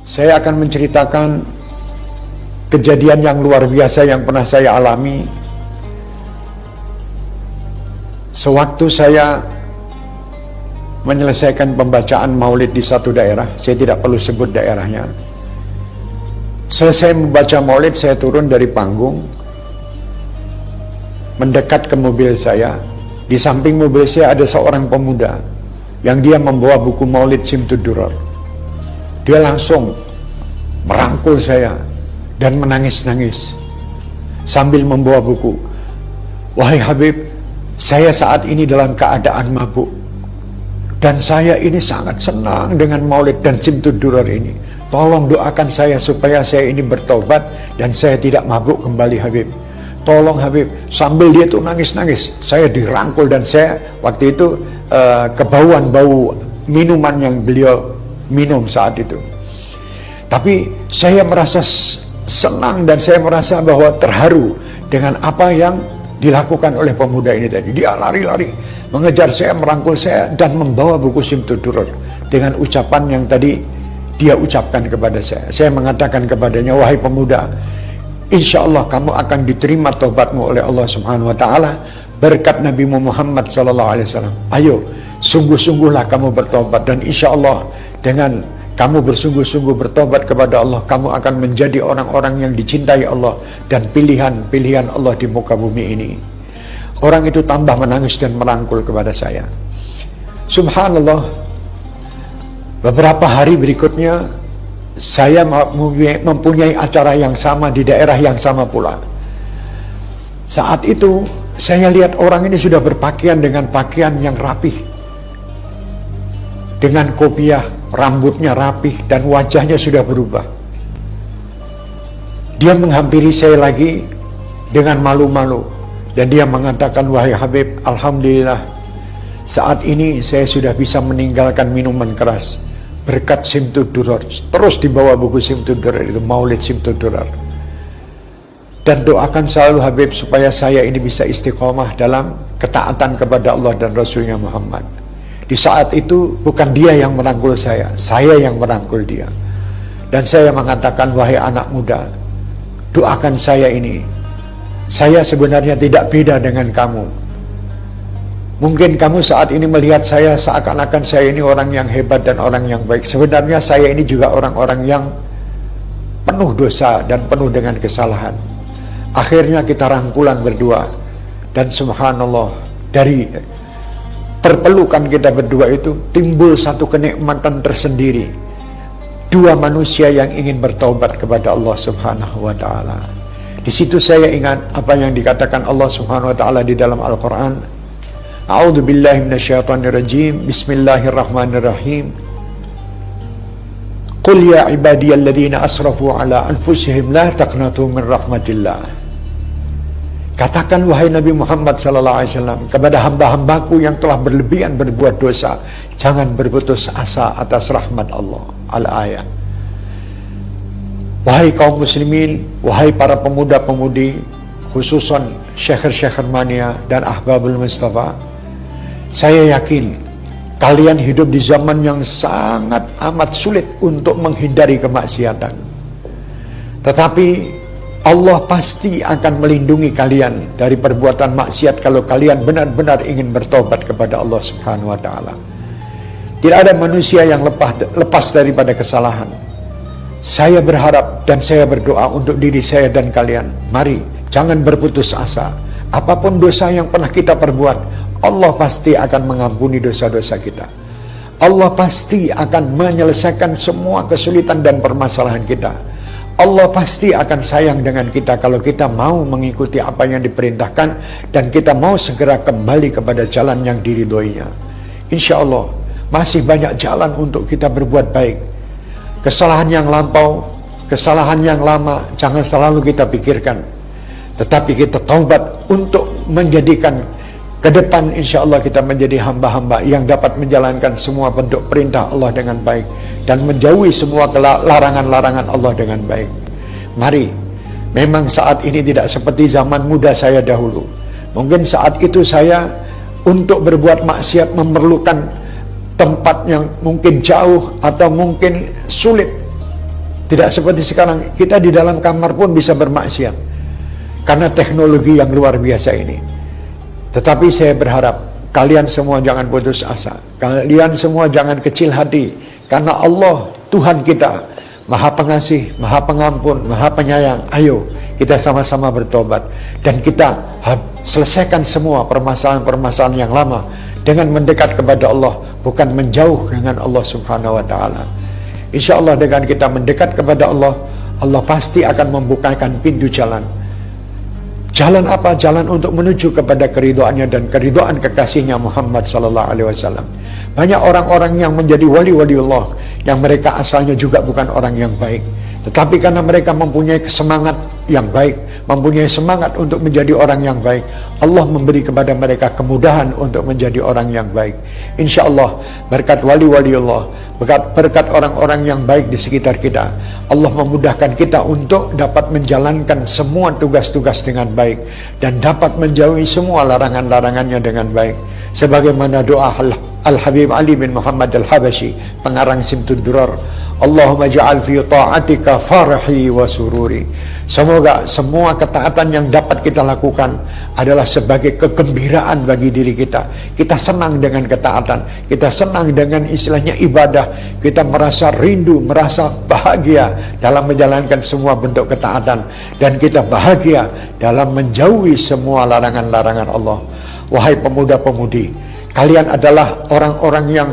Saya akan menceritakan kejadian yang luar biasa yang pernah saya alami sewaktu saya menyelesaikan pembacaan maulid di satu daerah. Saya tidak perlu sebut daerahnya. Selesai membaca maulid, saya turun dari panggung, mendekat ke mobil saya. Di samping mobil saya ada seorang pemuda yang dia membawa buku maulid Simtud Duror. Dia langsung merangkul saya dan menangis-nangis sambil membawa buku. Wahai Habib, saya saat ini dalam keadaan mabuk dan saya ini sangat senang dengan maulid dan Simtud Duror ini. Tolong doakan saya supaya saya ini bertobat dan saya tidak mabuk kembali, Habib. Tolong Habib. Sambil dia tuh nangis-nangis, saya dirangkul dan saya waktu itu kebauan bau minuman yang beliau minum saat itu. Tapi saya merasa senang dan saya merasa bahwa terharu dengan apa yang dilakukan oleh pemuda ini tadi. Dia lari-lari mengejar saya, merangkul saya dan membawa buku Simtud Duror dengan ucapan yang tadi dia ucapkan kepada saya. Saya mengatakan kepadanya, wahai pemuda, insya Allah kamu akan diterima taubatmu oleh Allah Subhanahu Wa Taala berkat Nabi Muhammad Sallallahu Alaihi Wasallam. Ayo, sungguh-sungguhlah kamu bertobat dan insya Allah dengan kamu bersungguh-sungguh bertobat kepada Allah, kamu akan menjadi orang-orang yang dicintai Allah dan pilihan-pilihan Allah di muka bumi ini. Orang itu tambah menangis dan merangkul kepada saya. Subhanallah. Beberapa hari berikutnya saya mempunyai acara yang sama di daerah yang sama pula. Saat itu saya lihat orang ini sudah berpakaian dengan pakaian yang rapih, dengan kopiah, rambutnya rapih dan wajahnya sudah berubah. Dia menghampiri saya lagi dengan malu-malu dan dia mengatakan, wahai Habib, alhamdulillah saat ini saya sudah bisa meninggalkan minuman keras berkat Simtud Duror. Terus dibawa buku Simtud Duror itu, maulid Simtud Duror. Dan doakan selalu Habib supaya saya ini bisa istiqomah dalam ketaatan kepada Allah dan Rasulnya Muhammad. Di saat itu bukan dia yang merangkul saya yang merangkul dia. Dan saya mengatakan, wahai anak muda, doakan saya ini. Saya sebenarnya tidak beda dengan kamu. Mungkin kamu saat ini melihat saya seakan-akan saya ini orang yang hebat dan orang yang baik. Sebenarnya saya ini juga orang-orang yang penuh dosa dan penuh dengan kesalahan. Akhirnya kita rangkulan berdua. Dan subhanallah, dari perpelukan kita berdua itu timbul satu kenikmatan tersendiri. Dua manusia yang ingin bertaubat kepada Allah Subhanahu wa Ta'ala. Di situ saya ingat apa yang dikatakan Allah Subhanahu wa Ta'ala di dalam Al-Quran. A'udzu billahi minasyaitonir rajim. Bismillahirrahmanirrahim. Qul ya ibadiyalladzina asrafu ala anfusihim la taqnatu min rahmatillah. Katakan wahai Nabi Muhammad sallallahu alaihi wasallam kepada hamba-hambaku yang telah berlebihan berbuat dosa, jangan berputus asa atas rahmat Allah. Al-ayat. Wahai kaum muslimin, wahai para pemuda-pemudi, khususan syekhir-syekhir mania dan ahbabul Mustafa, saya yakin kalian hidup di zaman yang sangat amat sulit untuk menghindari kemaksiatan. Tetapi Allah pasti akan melindungi kalian dari perbuatan maksiat kalau kalian benar-benar ingin bertobat kepada Allah Subhanahu wa Ta'ala. Tidak ada manusia yang lepas daripada kesalahan. Saya berharap dan saya berdoa untuk diri saya dan kalian. Mari, jangan berputus asa. Apapun dosa yang pernah kita perbuat, Allah pasti akan mengampuni dosa-dosa kita. Allah pasti akan menyelesaikan semua kesulitan dan permasalahan kita. Allah pasti akan sayang dengan kita kalau kita mau mengikuti apa yang diperintahkan dan kita mau segera kembali kepada jalan yang diridhoinya. Insya Allah masih banyak jalan untuk kita berbuat baik. Kesalahan yang lampau, kesalahan yang lama jangan selalu kita pikirkan, tetapi kita taubat untuk menjadikan ke depan insya Allah kita menjadi hamba-hamba yang dapat menjalankan semua bentuk perintah Allah dengan baik dan menjauhi semua larangan-larangan Allah dengan baik. Mari, memang saat ini tidak seperti zaman muda saya dahulu. Mungkin saat itu saya untuk berbuat maksiat memerlukan tempat yang mungkin jauh atau mungkin sulit Tidak seperti sekarang, kita di dalam kamar pun bisa bermaksiat karena teknologi yang luar biasa ini. Tetapi saya berharap kalian semua jangan putus asa, kalian semua jangan kecil hati, karena Allah Tuhan kita Maha Pengasih, Maha Pengampun, Maha Penyayang. Ayo kita sama-sama bertobat dan kita selesaikan semua permasalahan-permasalahan yang lama dengan mendekat kepada Allah, bukan menjauh dengan Allah Subhanahu wa Ta'ala. Insya Allah dengan kita mendekat kepada Allah, Allah pasti akan membukakan pintu jalan. Jalan apa? Jalan untuk menuju kepada keridhaannya dan keridhaan kekasihnya Muhammad sallallahu alaihi wasallam. Banyak orang-orang yang menjadi wali-wali Allah yang mereka asalnya juga bukan orang yang baik, tetapi karena mereka mempunyai semangat yang baik, mempunyai semangat untuk menjadi orang yang baik, Allah memberi kepada mereka kemudahan untuk menjadi orang yang baik. Insya Allah berkat wali-wali Allah, berkat orang-orang yang baik di sekitar kita, Allah memudahkan kita untuk dapat menjalankan semua tugas-tugas dengan baik dan dapat menjauhi semua larangan-larangannya dengan baik. Sebagaimana doa Al-Habib Ali bin Muhammad Al-Habashi, pengarang Simtud Durar, Allahumma ja'al fi ta'atika farahi wa sururi. Semoga semua ketaatan yang dapat kita lakukan adalah sebagai kegembiraan bagi diri kita. Kita senang dengan ketaatan, kita senang dengan istilahnya ibadah, kita merasa rindu, merasa bahagia dalam menjalankan semua bentuk ketaatan, dan kita bahagia dalam menjauhi semua larangan-larangan Allah. Wahai pemuda-pemudi, kalian adalah orang-orang yang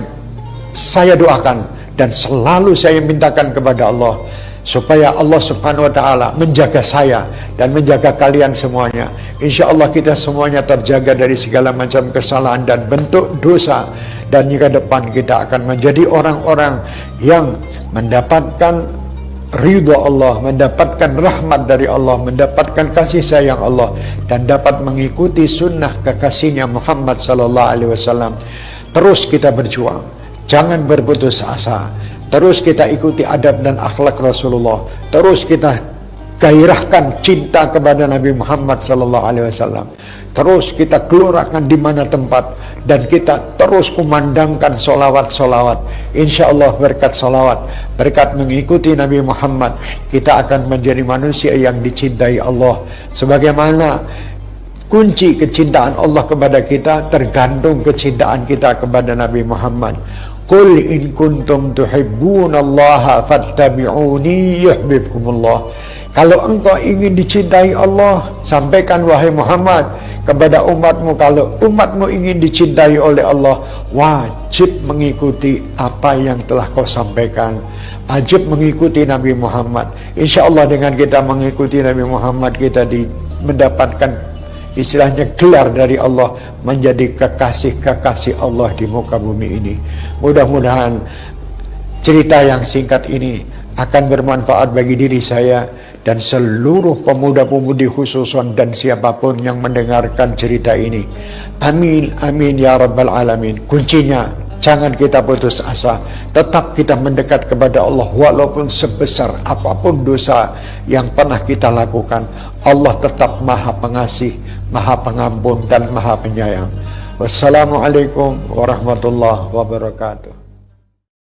saya doakan dan selalu saya mintakan kepada Allah supaya Allah Subhanahu wa Ta'ala menjaga saya dan menjaga kalian semuanya. Insya Allah kita semuanya terjaga dari segala macam kesalahan dan bentuk dosa, dan jika depan kita akan menjadi orang-orang yang mendapatkan ridha Allah, mendapatkan rahmat dari Allah, mendapatkan kasih sayang Allah, dan dapat mengikuti sunnah kekasihnya Muhammad sallallahu alaihi wasallam. Terus kita berjuang, jangan berputus asa. Terus kita ikuti adab dan akhlak Rasulullah. Terus kita gairahkan cinta kepada Nabi Muhammad sallallahu alaihi wasallam. Terus kita gelorakan di mana tempat, dan kita terus kumandangkan solawat-solawat. Insya Allah berkat solawat, berkat mengikuti Nabi Muhammad, kita akan menjadi manusia yang dicintai Allah. Sebagaimana kunci kecintaan Allah kepada kita tergantung kecintaan kita kepada Nabi Muhammad. Qul in kuntum tuhibbunallaha fattabi'uni yuhibbukumullah. Kalau engkau ingin dicintai Allah, sampaikan wahai Muhammad kepada umatmu, kalau umatmu ingin dicintai oleh Allah, wajib mengikuti apa yang telah kau sampaikan, wajib mengikuti Nabi Muhammad. Insya Allah dengan kita mengikuti Nabi Muhammad, kita mendapatkan istilahnya gelar dari Allah menjadi kekasih-kekasih Allah di muka bumi ini. Mudah-mudahan cerita yang singkat ini akan bermanfaat bagi diri saya dan seluruh pemuda-pemudi khususan dan siapapun yang mendengarkan cerita ini. Amin, amin ya rabbal alamin. Kuncinya, jangan kita putus asa, tetap kita mendekat kepada Allah walaupun sebesar apapun dosa yang pernah kita lakukan. Allah tetap Maha Pengasih, Maha Pengampun, dan Maha Penyayang. Wassalamualaikum warahmatullahi wabarakatuh.